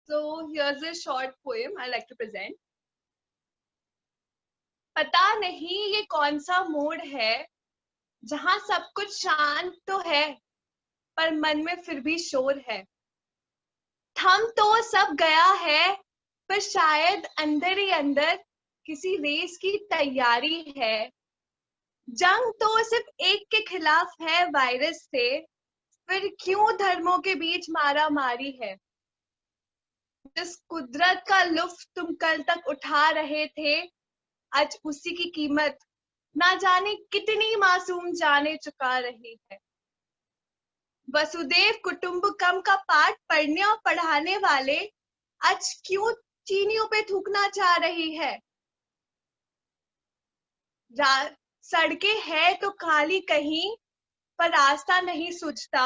So here's a short poem I like to present. पता नहीं ये कौन सा मोड़ है जहां सब कुछ शांत तो है पर मन में फिर भी शोर है। थम तो सब गया है पर शायद अंदर ही अंदर किसी रेस की तैयारी है। जंग तो सिर्फ एक के खिलाफ है वायरस से, फिर क्यों धर्मों के बीच मारा मारी है। जिस कुदरत का लुत्फ तुम कल तक उठा रहे थे, आज उसी की कीमत ना जाने कितनी मासूम जाने चुका रही है। वसुदेव कुटुंबकम का पाठ पढ़ने और पढ़ाने वाले आज क्यों चीनियों पे थूकना चाह रही है। सड़कें है तो खाली कहीं पर रास्ता नहीं सूझता।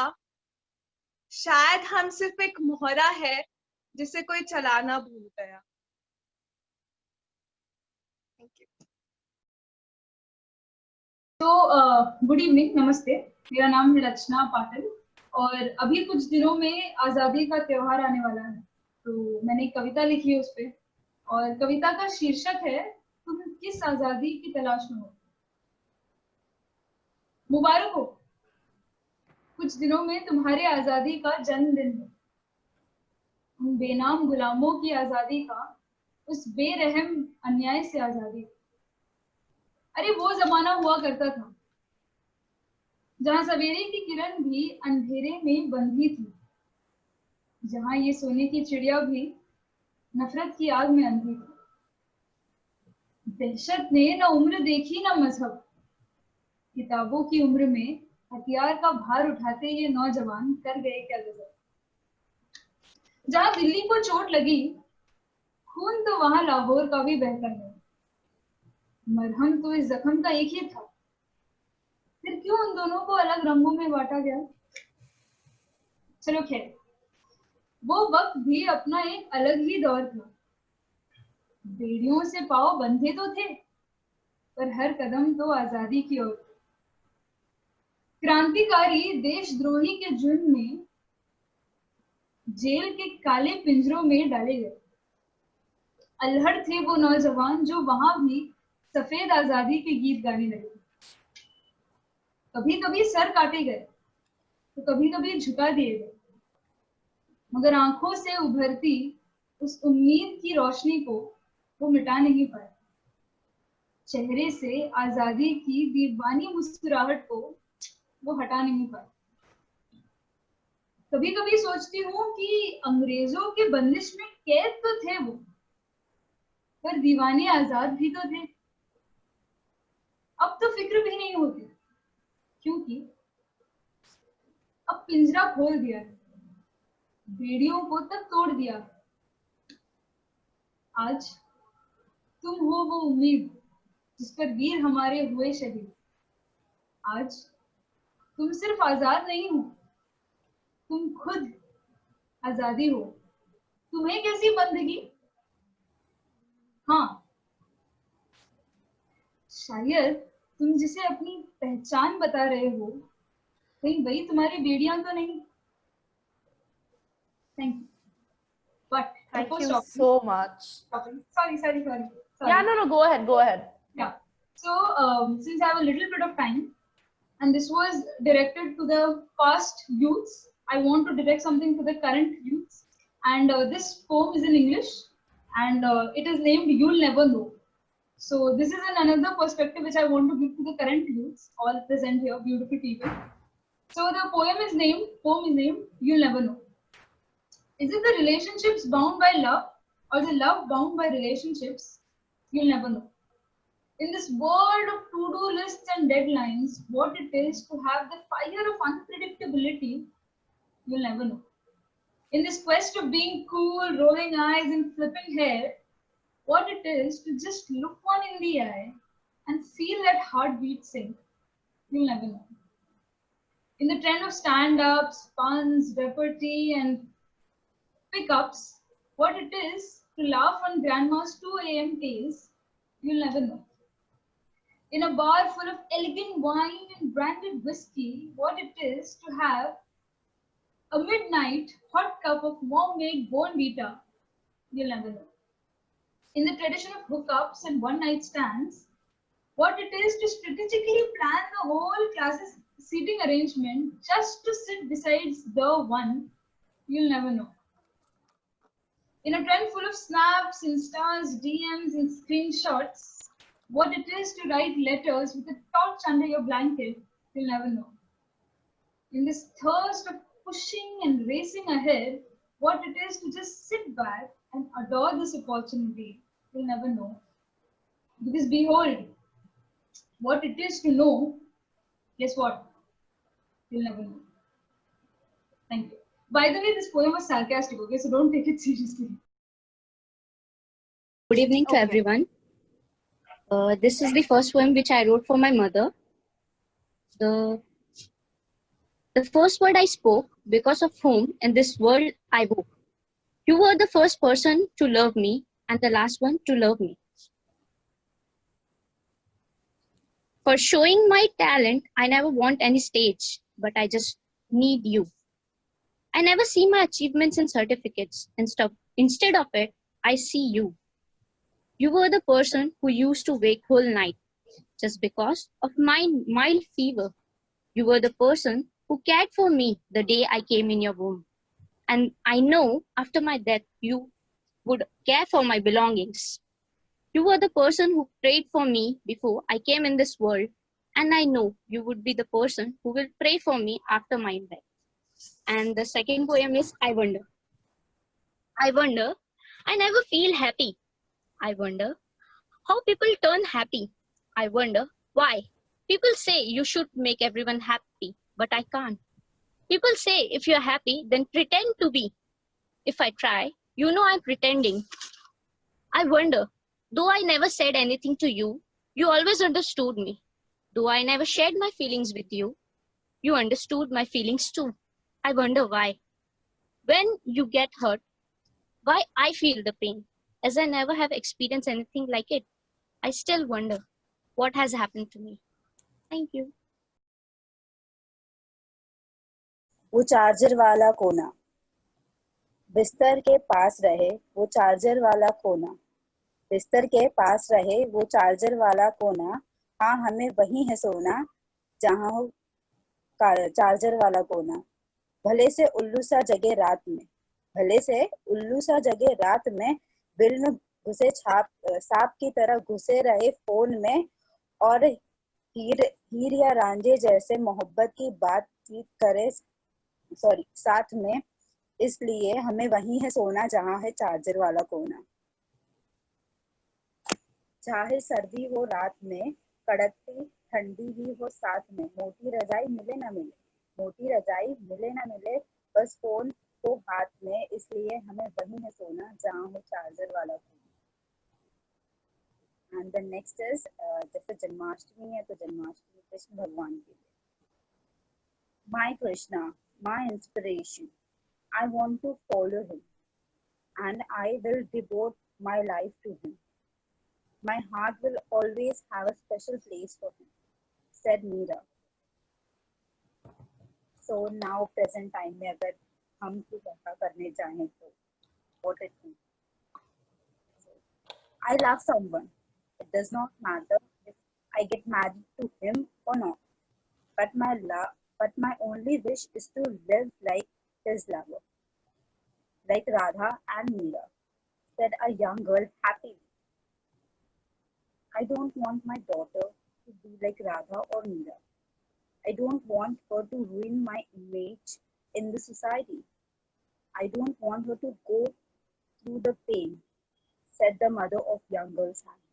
शायद हम सिर्फ एक मोहरा है जिसे कोई चलाना भूल गया। Thank you. तो गुड इवनिंग, नमस्ते। मेरा नाम है रचना पाटिल और अभी कुछ दिनों में आज़ादी का त्योहार आने वाला है, तो मैंने एक कविता लिखी है उस पे, और कविता का शीर्षक है तुम किस आज़ादी की तलाश में हो। मुबारक हो, कुछ दिनों में तुम्हारे आज़ादी का जन्मदिन है। उन बेनाम गुलामों की आज़ादी का, उस बेरहम अन्याय से आज़ादी। अरे वो जमाना हुआ करता था जहां सवेरे की किरण भी अंधेरे में बंधी थी, जहां ये सोने की चिड़िया भी नफरत की आग में अंधी थी। दहशत ने न उम्र देखी न मजहब, किताबों की उम्र में हथियार का भार उठाते ये नौजवान कर गए क्या गजब। जहां दिल्ली को चोट लगी, खून तो वहां लाहौर का भी बहता है। मरहम तो इस जख्म का एक ही था, फिर क्यों उन दोनों को अलग रंगों में बांटा गया। चलो खैर, वो वक्त भी अपना एक अलग ही दौर था। बेड़ियों से पांव बंधे तो थे, पर हर कदम तो आजादी की ओर। क्रांतिकारी देशद्रोही के जुर्म में जेल के काले पिंजरों में डाले गए। अल्हड़ थे वो नौजवान जो वहां भी सफेद आजादी के गीत गाने लगे। कभी कभी सर काटे गए तो कभी कभी झुका दिए गए, मगर आंखों से उभरती उस उम्मीद की रोशनी को वो मिटा नहीं पाए। चेहरे से आजादी की दीवानी मुस्कुराहट को वो हटा नहीं पाए। कभी कभी सोचती हूँ कि अंग्रेजों के बंदिश में कैद तो थे वो, पर दीवाने आजाद भी तो थे। अब तो फिक्र भी नहीं होती, क्योंकि अब पिंजरा खोल दिया है, बेड़ियों को तक तोड़ दिया है। आज तुम हो वो उम्मीद जिस पर वीर हमारे हुए शहीद। आज तुम सिर्फ आजाद नहीं हो, तुम खुद आजादी हो। तुम्हें कैसी बंदगी? हाँ, शायद तुम जिसे अपनी पहचान बता रहे हो, कहीं वही तुम्हारी बेड़ियां तो नहीं। Thank you. But Thank before you stopping, so much. sorry. Yeah, no, go ahead. Yeah. So since I have a little bit of time, and this was directed to the past youths, I want to direct something to the current youths. And this poem is in English, and it is named "You'll Never Know." So this is another perspective which I want to give to the current youths, all present here, beautiful people. So the poem is named "You'll Never Know." Is it the relationships bound by love, or the love bound by relationships? You'll never know. In this world of to-do lists and deadlines, what it is to have the fire of unpredictability, you'll never know. In this quest of being cool, rolling eyes and flipping hair, what it is to just look one in the eye and feel that heartbeat sink, you'll never know. In the trend of stand-ups, puns, repartee and pickups, what it is to laugh on grandma's 2 a.m. tales, you'll never know. In a bar full of elegant wine and branded whiskey, what it is to have a midnight hot cup of mom-made Bonvita, You'll never know. In the tradition of hookups and one-night stands, what it is to strategically plan the whole class's seating arrangement just to sit beside the one, you'll never know. In a trend full of snaps, instas, DMs, and screenshots, what it is to write letters with a torch under your blanket, you'll never know. In this thirst of pushing and racing ahead, what it is to just sit back and adore this opportunity, you'll never know. Because behold, what it is to know, guess what? You'll never know. Thank you. By the way, this poem was sarcastic, okay? So don't take it seriously. Good evening to everyone. This is the first poem which I wrote for my mother. The first word I spoke, because of whom in this world I woke. You were the first person to love me and the last one to love me. For showing my talent, I never want any stage, but I just need you. I never see my achievements in certificates and stuff. Instead of it, I see you. You were the person who used to wake whole night just because of my mild fever. You were the person who cared for me the day I came in your womb. And I know after my death, you would care for my belongings. You were the person who prayed for me before I came in this world. And I know you would be the person who will pray for me after my death. And the second poem is I Wonder. I wonder, I never feel happy. I wonder how people turn happy. I wonder why. People say you should make everyone happy, but I can't. People say if you're happy, then pretend to be. If I try, you know I'm pretending. I wonder, though I never said anything to you, you always understood me. Though I never shared my feelings with you, you understood my feelings too. I wonder why. When you get hurt, why I feel the pain, as I never have experienced anything like it. I still wonder what has happened to me. Thank you. वो charger वाला कोना, बिस्तर के पास रहे वो charger वाला कोना, बिस्तर के पास रहे वो चार्जर वाला कोना, हाँ हमें वही है सोना जहाँ हो चार्जर वाला कोना। भले से उल्लू सा जगे रात में, भले से उल्लू सा जगे रात में, बिल में घुसे सांप की तरह घुसे रहे फोन में, और हीर या रांझे जैसे मोहब्बत की बातचीत करे साथ में, इसलिए हमें वही है सोना जहाँ है चार्जर वाला कोना। चाहे सर्दी हो रात में, कड़कती ठंडी भी हो साथ में, मोटी रजाई मिले ना मिले, मोटी रजाई मिले ना मिले, बस फोन को हाथ में, इसलिए हमें वही है सोना जहाँ हो चार्जर वाला कोना। एंड द नेक्स्ट इज, जैसे जन्माष्टमी है तो जन्माष्टमी कृष्ण भगवान के लिए। My Krishna, my inspiration, I want to follow him and I will devote my life to him. My heart will always have a special place for him, said Meera. So now present time में अगर हम कुछ ऐसा करने चाहें तो what it means. I love someone. It does not matter if I get married to him or not. But my only wish is to live like his lover, like Radha and Meera, said a young girl happily. I don't want my daughter to be like Radha or Meera. I don't want her to ruin my image in the society. I don't want her to go through the pain, said the mother of young girls happily.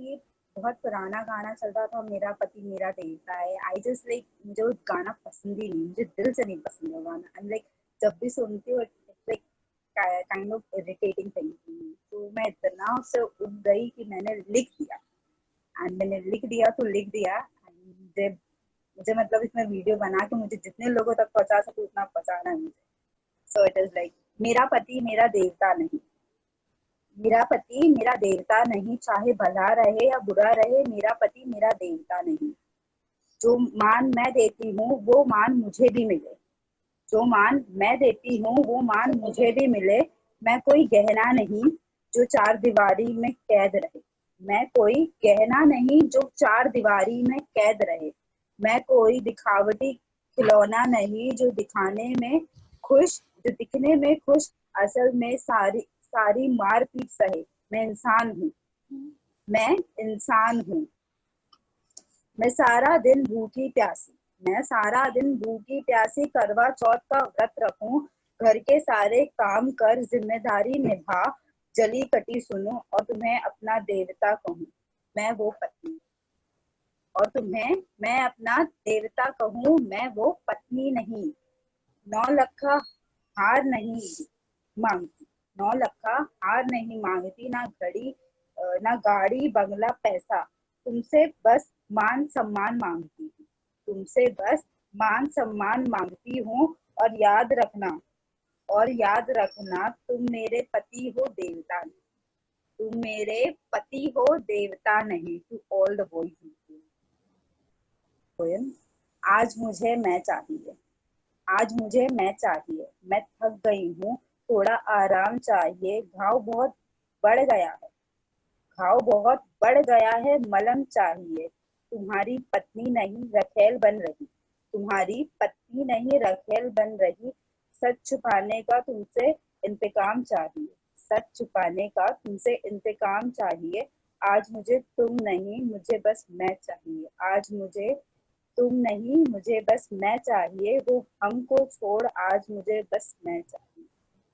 ये बहुत पुराना गाना चल रहा था, मेरा पति मेरा देवता है। आई जस्ट लाइक, मुझे वो गाना पसंद ही नहीं, मुझे दिल से नहीं पसंद है गाना। आई लाइक जब भी सुनती हूँ it's like kind of irritating thing. तो मैं इतना उससे उब गई कि मैंने लिख दिया, एंड मैंने लिख दिया तो लिख दिया। मुझे मतलब इसमें वीडियो बना के मुझे जितने लोगों तक पहुंचा सकूं उतना पहुंचाना है मुझे। सो इट इज लाइक, मेरा पति मेरा देवता नहीं, मेरा पति मेरा देवता नहीं, चाहे भला रहे या बुरा रहे, मेरा पति मेरा देवता नहीं। जो मान मैं देती हूँ वो मान मुझे भी मिले, जो मान मैं देती हूँ वो मान मुझे भी मिले। मैं कोई गहना नहीं जो चार दीवारी में कैद रहे। मैं कोई गहना नहीं जो चार दीवारी में कैद रहे। मैं कोई दिखावटी खिलौना नहीं जो दिखाने में खुश, जो दिखने में खुश, असल में सारी सारी मार पीट सहे। मैं इंसान हूँ, मैं इंसान हूँ। मैं सारा दिन भूखी प्यासी, मैं सारा दिन भूखी प्यासी करवा चौथ का व्रत रखूं। घर के सारे काम कर जिम्मेदारी निभा, जली कटी सुनूं और तुम्हें अपना देवता कहूं। मैं वो पत्नी, और तुम्हें मैं अपना देवता कहूं। मैं वो पत्नी नहीं, 9 लखा हार नहीं मांगती, 9 लखा हार नहीं मांगती, ना घड़ी ना गाड़ी बंगला पैसा। तुमसे बस मान सम्मान मांगती हूँ, तुमसे बस मान सम्मान मांगती हूँ। और याद रखना तुम मेरे पति हो देवता नहीं, तुम मेरे पति हो देवता नहीं। टू ऑल द बॉयज, आज मुझे मैं चाहिए, आज मुझे मैं चाहिए। मैं थक गई हूँ, थोड़ा आराम चाहिए। घाव बहुत बढ़ गया है, घाव बहुत बढ़ गया है, मलहम चाहिए। तुम्हारी पत्नी नहीं रखेल बन रही, तुम्हारी पत्नी नहीं रखेल बन रही। सच छुपाने का तुमसे इंतकाम चाहिए, सच छुपाने का तुमसे इंतकाम चाहिए। आज मुझे तुम नहीं मुझे बस मैं चाहिए, आज मुझे तुम नहीं मुझे बस मैं चाहिए। वो हमको छोड़ आज मुझे बस मैं चाहिए,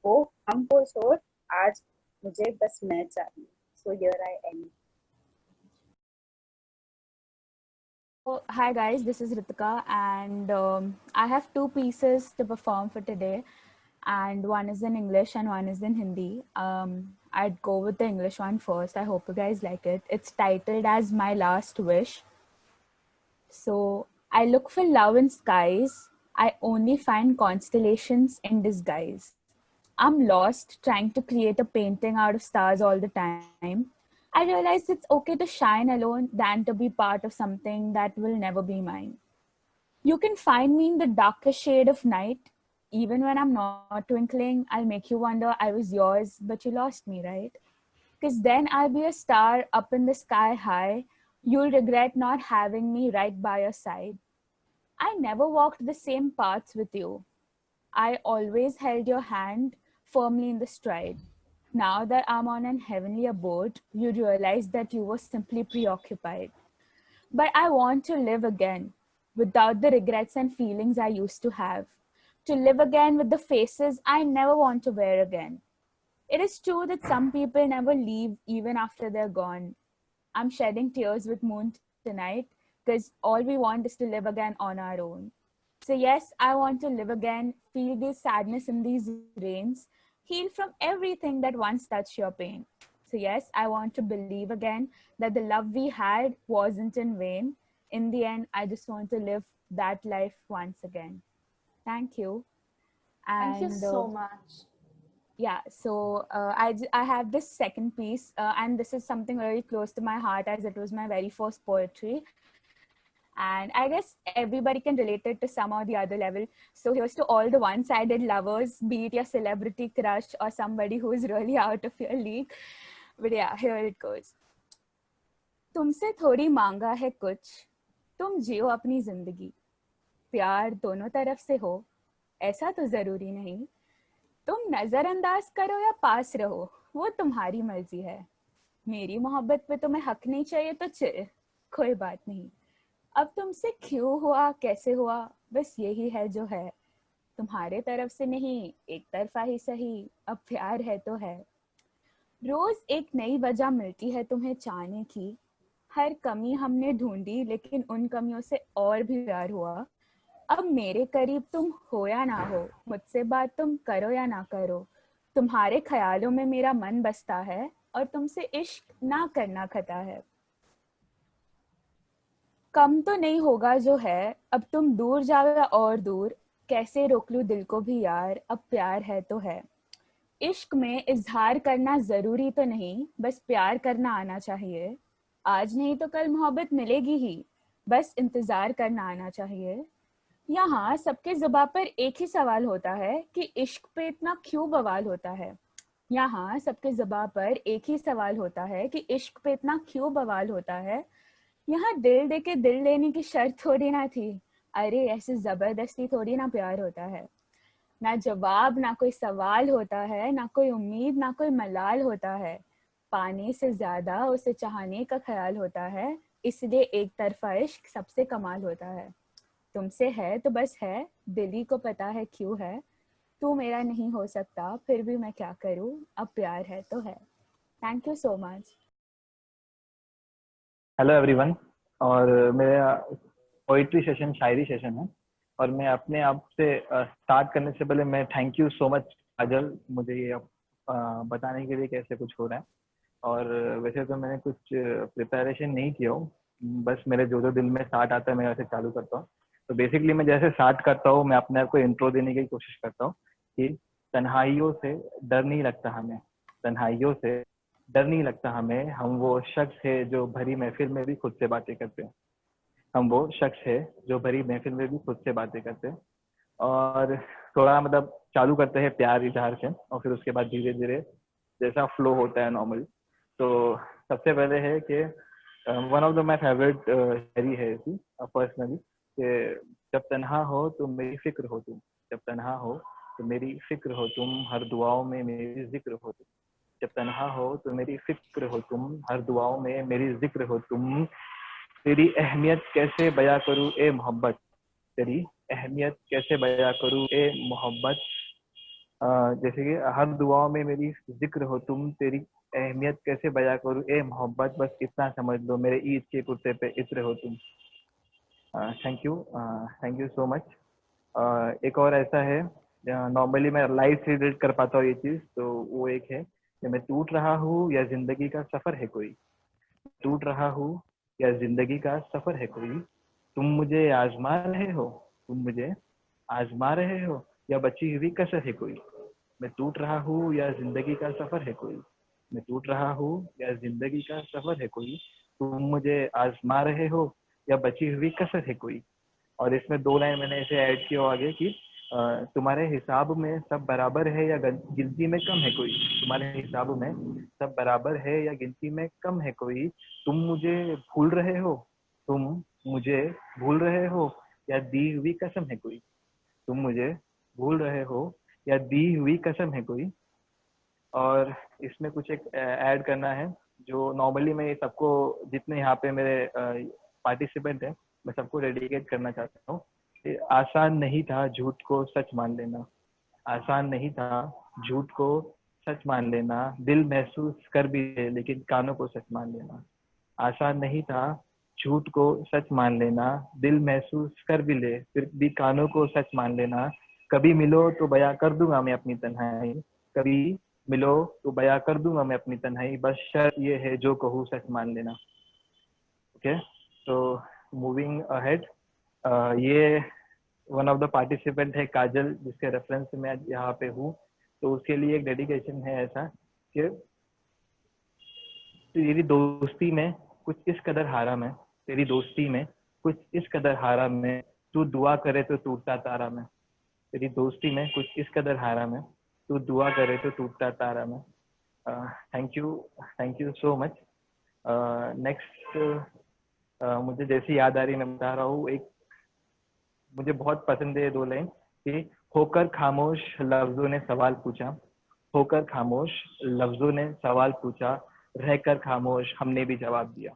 वो हमको छोड़ आज मुझे बस मैं चाहिए। So here I end. So, hi guys, this is Ritika, and I have two pieces to perform for today, and one is in English and one is in Hindi. I'd go with the English one first. I hope you guys like it. It's titled as My Last Wish. So, I look for love in skies. I only find constellations in disguise. I'm lost trying to create a painting out of stars all the time. I realize it's okay to shine alone than to be part of something that will never be mine. You can find me in the darkest shade of night. Even when I'm not twinkling, I'll make you wonder I was yours, but you lost me, right? Because then I'll be a star up in the sky high. You'll regret not having me right by your side. I never walked the same paths with you. I always held your hand firmly in the stride. Now that I'm on an heavenly abode, you realize that you were simply preoccupied. But I want to live again without the regrets and feelings I used to have. To live again with the faces I never want to wear again. It is true that some people never leave even after they're gone. I'm shedding tears with Moon tonight because all we want is to live again on our own. So yes, I want to live again, feel this sadness in these rains, heal from everything that once touched your pain. So yes, I want to believe again that the love we had wasn't in vain. In the end, I just want to live that life once again. Thank you. Thank you so much. Yeah, so I have this second piece, and this is something very close to my heart as it was my very first poetry. And I guess everybody can relate it to some or the other level. So here's to all the one-sided lovers, be it your celebrity crush or somebody who is really out of your league. But yeah, here it goes. तुमसे थोड़ी मांगा है कुछ, तुम जियो अपनी जिंदगी, प्यार दोनों तरफ से हो, ऐसा तो जरूरी नहीं, तुम नजरअंदाज करो या पास रहो, वो तुम्हारी मर्जी है, मेरी मोहब्बत पे तुम्हें हक नहीं चाहिए तो चिल, कोई बात नहीं, अब तुमसे क्यों हुआ कैसे हुआ, बस यही है जो है, तुम्हारे तरफ से नहीं एक तरफा ही सही, अब प्यार है तो है। रोज एक नई वजह मिलती है तुम्हें चाहने की, हर कमी हमने ढूंढी लेकिन उन कमियों से और भी प्यार हुआ, अब मेरे करीब तुम हो या ना हो, मुझसे बात तुम करो या ना करो, तुम्हारे ख्यालों में मेरा मन बसता है और तुमसे इश्क ना करना खता है। कम तो नहीं होगा जो है, अब तुम दूर जाओ या और दूर, कैसे रोक लूं दिल को भी यार, अब प्यार है तो है। इश्क में इजहार करना जरूरी तो नहीं, बस प्यार करना आना चाहिए, आज नहीं तो कल मोहब्बत मिलेगी ही, बस इंतजार करना आना चाहिए। यहाँ सबके जुबान पर एक ही सवाल होता है कि इश्क पे इतना क्यों बवाल होता है। यहाँ सबके जुबान पर एक ही सवाल होता है कि इश्क पे इतना क्यों बवाल होता है। यहाँ दिल दे के दिल लेने की शर्त थोड़ी ना थी, अरे ऐसे जबरदस्ती थोड़ी ना प्यार होता है। ना जवाब ना कोई सवाल होता है, ना कोई उम्मीद ना कोई मलाल होता है। पाने से ज्यादा उसे चाहने का ख्याल होता है, इसलिए एक तरफा इश्क सबसे कमाल होता है। तुमसे है तो बस है, दिल ही को पता है क्यों है। तू मेरा नहीं हो सकता फिर भी मैं क्या करूं, अब प्यार है तो है। Thank you so much. Hello everyone. और मेरा पोइट्री सेशन, शायरी सेशन है, और मैं अपने आप से स्टार्ट करने से पहले मैं थैंक यू सो मच काजल, मुझे ये बताने के लिए कैसे कुछ हो रहा है। और वैसे तो मैंने कुछ प्रिपरेशन नहीं किया हो, बस मेरे जो जो दिल में स्टार्ट आता है मैं वैसे चालू करता हूँ। तो बेसिकली मैं जैसे स्टार्ट करता हूँ, मैं अपने आप को इंट्रो देने की कोशिश करता हूँ कि तन्हाइयों से डर नहीं लगता हमें, तन्हाइयों से डर नहीं लगता हमें, हम वो शख्स है जो भरी महफिल में भी खुद से बातें करते हैं। हम वो शख्स है जो भरी महफिल में भी खुद से बातें करते हैं। और थोड़ा मतलब चालू करते हैं प्यार इजहार से, और फिर उसके बाद धीरे धीरे जैसा फ्लो होता है नॉर्मली। तो सबसे पहले है कि one of the my favourite शायरी है ऐसी पर्सनली, कि जब तन्हा हो तो मेरी फिक्र हो तुम, जब तन्हा हो तो मेरी फिक्र हो तुम, हर दुआओं में मेरी जिक्र हो तुम। जब तन्हा हो तो मेरी फिक्र हो तुम, हर दुआओं में मेरी जिक्र हो तुम। तेरी अहमियत कैसे बयां करूं ए मोहब्बत, तेरी अहमियत कैसे बयां करूं ए मोहब्बत। जैसे कि हर दुआओं में मेरी जिक्र हो तुम, तेरी अहमियत कैसे बयां करूं ए मोहब्बत, बस इतना समझ लो मेरे ईद के कुर्ते पे इत्र हो तुम। Thank you so much. एक और ऐसा है, नॉर्मली मैं लाइव से रिलेट कर पाता हूँ ये चीज़, तो वो एक है कि मैं टूट रहा हूँ या जिंदगी का सफर है कोई, टूट रहा हूँ या जिंदगी का सफर है कोई, तुम मुझे आजमा रहे हो, तुम मुझे आजमा रहे हो, या बची हुई कसर है कोई। मैं टूट रहा हूँ या जिंदगी का सफर है कोई, मैं टूट रहा हूँ या जिंदगी का सफर है कोई, तुम मुझे आजमा रहे हो या बची हुई कसर है कोई। और इसमें दो लाइन मैंने ऐसे ऐड किया आगे कि तुम्हारे हिसाब में सब बराबर है या गिनती में कम है कोई, तुम्हारे हिसाब में सब बराबर है या गिनती में कम है कोई, तुम मुझे भूल रहे हो, तुम मुझे भूल रहे हो, या दी हुई कसम है कोई, तुम मुझे भूल रहे हो या दी हुई कसम है कोई। और इसमें कुछ एक ऐड करना है जो नॉर्मली मैं सबको, जितने यहाँ पे मेरे पार्टिसिपेंट हैं, मैं सबको डेडिकेट करना चाहता हूँ। आसान नहीं था झूठ को सच मान लेना, आसान नहीं था झूठ को सच मान लेना, दिल महसूस कर भी ले लेकिन कानों को सच मान लेना। आसान नहीं था झूठ को सच मान लेना, दिल महसूस कर भी ले फिर भी कानों को सच मान लेना। कभी मिलो तो बयां कर दूंगा मैं अपनी तन्हाई, कभी मिलो तो बयां कर दूंगा मैं अपनी तन्हाई, बस शर्त ये है जो कहूँ सच मान लेना। ओके, तो मूविंग अहेड, ये वन ऑफ द पार्टिसिपेंट है काजल, जिसके रेफरेंस से मैं यहाँ पे हूँ। तो उसके लिए एक डेडिकेशन है ऐसा कि तेरी दोस्ती में कुछ इस कदर हारा मैं, तेरी दोस्ती में कुछ इस कदर हारा मैं, तू दुआ करे तो टूटता तारा मैं। तेरी दोस्ती में कुछ इस कदर हारा मैं, तू दुआ करे तो टूटता तारा मैं। Thank you so much. Next, मुझे जैसी याद आ रही मैं बता रहा हूँ। एक मुझे बहुत पसंद है दो लाइन कि होकर खामोश लफ्जों ने सवाल पूछा, होकर खामोश लफ्जों ने सवाल पूछा, रहकर खामोश हमने भी जवाब दिया।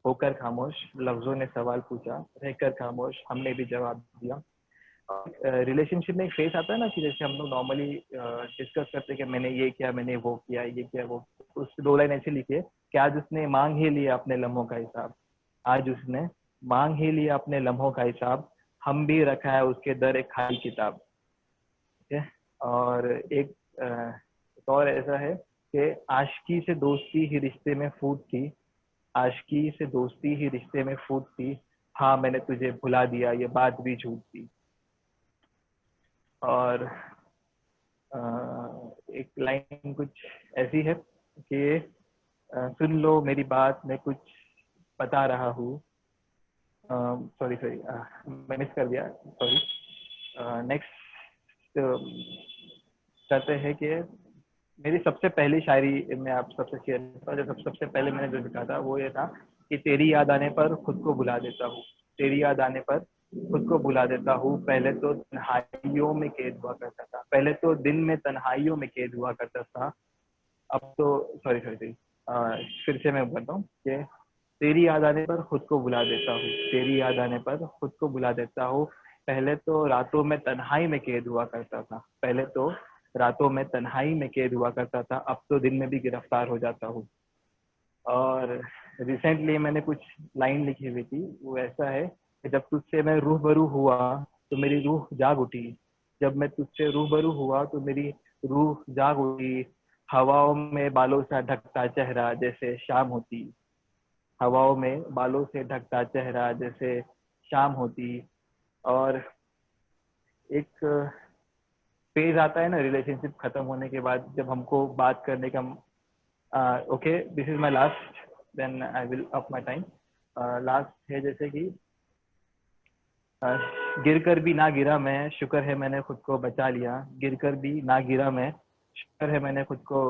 होकर खामोश लफ्जों ने सवाल पूछा, रहकर खामोश हमने भी जवाब दिया। रिलेशनशिप में एक फेस आता है ना कि जैसे हम लोग नॉर्मली डिस्कस करते हैं कि मैंने ये किया, मैंने वो किया, ये किया वो, उस दो लाइन ऐसे लिखिए कि आज उसने मांग ही लिया अपने लम्हों का हिसाब, आज उसने मांग ही लिया अपने लम्हों का हिसाब, हम भी रखा है उसके दर एक खाली किताब। ठीक है। और एक और ऐसा है कि आशिकी से दोस्ती ही रिश्ते में फूट थी, आशिकी से दोस्ती ही रिश्ते में फूट थी, हाँ मैंने तुझे भुला दिया ये बात भी झूठ थी। और एक लाइन कुछ ऐसी है कि सुन लो मेरी बात मैं कुछ बता रहा हूँ, सॉरी मैं मिस कर दिया, सॉरी। नेक्स्ट कहते हैं कि मेरी सबसे पहली शायरी मैं आप सबसे शेयर करता हूँ। जो सबसे पहले मैंने जो लिखा था वो ये था कि तेरी याद आने पर खुद को भुला देता हूँ, तेरी याद आने पर खुद को भुला देता हूँ। पहले तो तन्हाइयों में कैद हुआ करता था, पहले तो दिन में तन्हाइयों में कैद हुआ करता था, अब तो सॉरी सॉरी सॉरी फिर से मैं बोलता हूँ कि तेरी याद आने पर खुद को भुला देता हूँ, तेरी याद आने पर खुद को भुला देता हूँ। पहले तो रातों में तन्हाई में कैद हुआ करता था, पहले तो रातों में तन्हाई में कैद हुआ करता था, अब तो दिन में भी गिरफ्तार हो जाता हूँ। और रिसेंटली मैंने कुछ लाइन लिखी हुई थी, वो ऐसा है कि जब तुझसे मैं रूबरू हुआ तो मेरी रूह जाग उठी, जब मैं तुझसे रूबरू हुआ तो मेरी रूह जाग उठी। हवाओं में बालों से ढकता चेहरा जैसे शाम होती, हवाओं में बालों से ढकता चेहरा जैसे शाम होती। और एक फेज आता है ना रिलेशनशिप खत्म होने के बाद, जब हमको बात करने का okay this is my last, then I will up my time. Last है जैसे कि गिर कर भी ना गिरा मैं, शुक्र है मैंने खुद को बचा लिया, गिर कर भी ना गिरा मैं, शुक्र है मैंने खुद को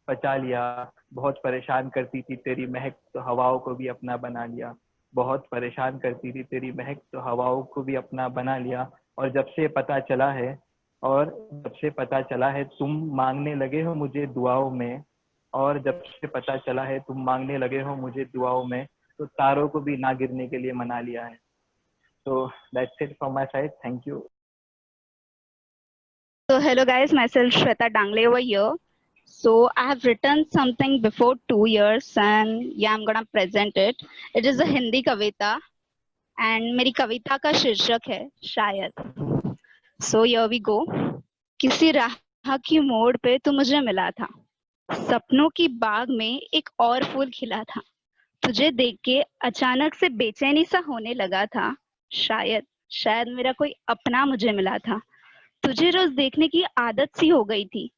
बचा लिया। बहुत परेशान करती थी तेरी महक तो हवाओं को भी अपना बना लिया, बहुत परेशान करती थी तेरी महक तो हवाओं को भी अपना बना लिया। और जब से पता चला है, और जब से पता चला है तुम मांगने लगे हो मुझे दुआओं में, और जब से पता चला है तुम मांगने लगे हो मुझे दुआओं में, तो तारों को भी ना गिरने के लिए मना लिया है। So that's it from my side. Thank you. So hello guys, myself Shweta Dangle over here. So I have written something before 2 years and yeah, I'm gonna present it. It is a Hindi kavita and मेरी कविता का शीर्षक है शायद. So here we go. किसी राह की मोड़ पे तू मुझे मिला था, सपनों की बाग में एक और फूल खिला था, तुझे देख के अचानक से बेचैनी सा होने लगा था, शायद शायद मेरा कोई अपना मुझे मिला था, तुझे रोज देखने की आदत सी हो गई थी,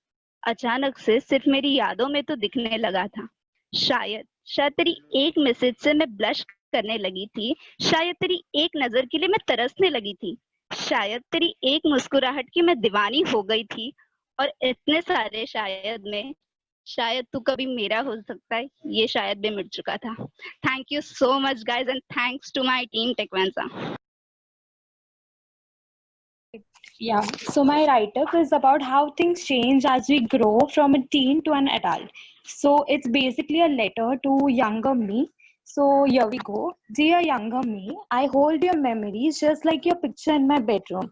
अचानक से सिर्फ मेरी यादों में तो दिखने लगा था, शायद शायद तेरी एक मैसेज से मैं ब्लश करने लगी थी, शायद तेरी एक नजर के लिए मैं तरसने लगी थी, शायद तेरी एक मुस्कुराहट की मैं दीवानी हो गई थी, और इतने सारे शायद में शायद तू कभी मेरा हो सकता है, ये शायद भी मिट चुका था. Thank you so much guys and thanks to my team टेक्वेंसा. Yeah, so my write-up is about how things change as we grow from a teen to an adult. So it's basically a letter to younger me. So here we go. Dear younger me, I hold your memories just like your picture in my bedroom.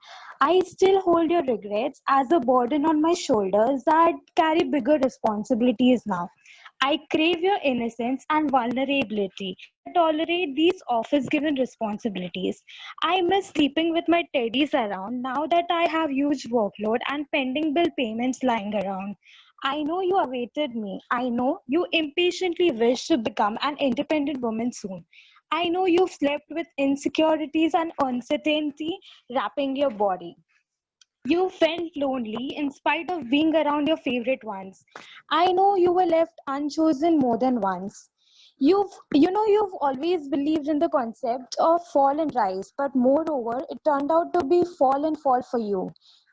I still hold your regrets as a burden on my shoulders that carry bigger responsibilities now. I crave your innocence and vulnerability. I tolerate these office given responsibilities. I miss sleeping with my teddies around now that I have huge workload and pending bill payments lying around. I know you awaited me. I know you impatiently wish to become an independent woman soon. I know you've slept with insecurities and uncertainty wrapping your body. You felt lonely in spite of being around your favorite ones. I know you were left unchosen more than once. You've always believed in the concept of fall and rise, but moreover, it turned out to be fall and fall for you.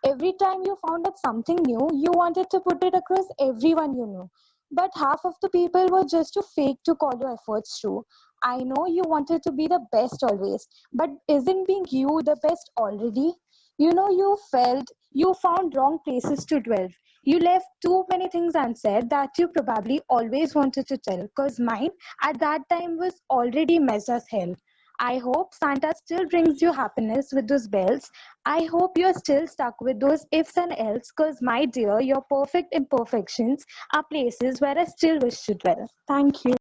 Every time you found out something new, you wanted to put it across everyone you knew. But half of the people were just too fake to call your efforts true. I know you wanted to be the best always, but isn't being you the best already? You found wrong places to dwell. You left too many things unsaid that you probably always wanted to tell, because mine at that time was already mess as hell. I hope Santa still brings you happiness with those bells. I hope you're still stuck with those ifs and else, because my dear, your perfect imperfections are places where I still wish to dwell. Thank you.